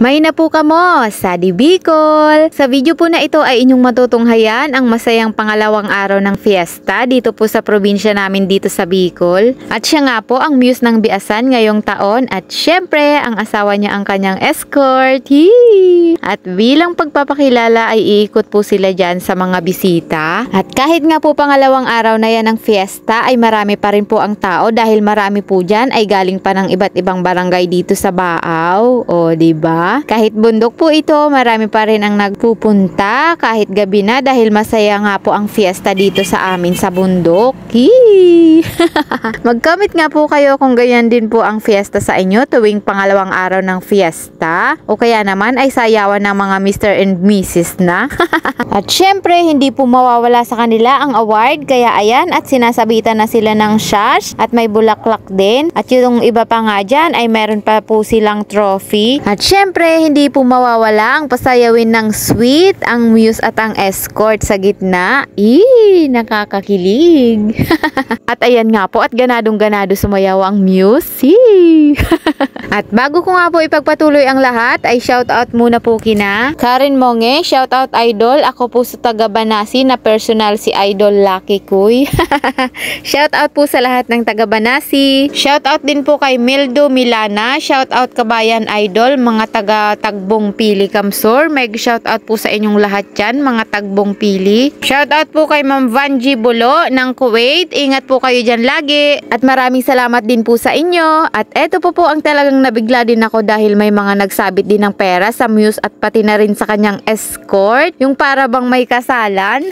May na po kamo sa Bicol. Sa video po na ito ay inyong matutunghayan ang masayang pangalawang araw ng fiesta dito po sa probinsya namin dito sa Bicol. At siya nga po ang muse ng biasan ngayong taon at syempre ang asawa niya ang kanyang escort. Hee! At bilang pagpapakilala ay iikot po sila dyan sa mga bisita. At kahit nga po pangalawang araw na yan ng fiesta ay marami pa rin po ang tao dahil marami po dyan ay galing pa ng iba't ibang barangay dito sa Baaw. O diba? Kahit bundok po ito, marami pa rin ang nagpupunta kahit gabi na dahil masaya nga po ang fiesta dito sa amin sa bundok. Mag-comment nga po kayo kung ganyan din po ang fiesta sa inyo tuwing pangalawang araw ng fiesta o kaya naman ay sayawan ng mga Mr. and Mrs. na. At syempre, hindi po mawawala sa kanila ang award kaya ayan at sinasabitan na sila ng sash at may bulaklak din at yung iba pa nga dyan ay meron pa po silang trophy. At syempre, hindi po mawawala ang pasayawin ng sweet, ang muse at ang escort sa gitna. Nakakakilig. At ayan nga po at ganadong-ganado sumayaw ang muse. At bago ko nga po ipagpatuloy ang lahat ay shoutout muna po kina Karen Monge, shoutout idol. Ako po sa taga Banasi na personal si Idol Lucky Kuy. Shoutout po sa lahat ng taga Banasi. Shoutout din po kay Mildo Milana, shoutout Kabayan Idol, mga taga Tagbong Pili Kamsur. Meg shoutout po sa inyong lahat dyan, mga Tagbong Pili. Shoutout po kay Ma'am Vanji Bulo ng Kuwait. Ingat po kayo dyan lagi. At maraming salamat din po sa inyo. At eto po ang talagang nabigla din ako dahil may mga nagsabit din ng pera sa muse at pati na rin sa kanyang escort. Yung para bang may kasalan.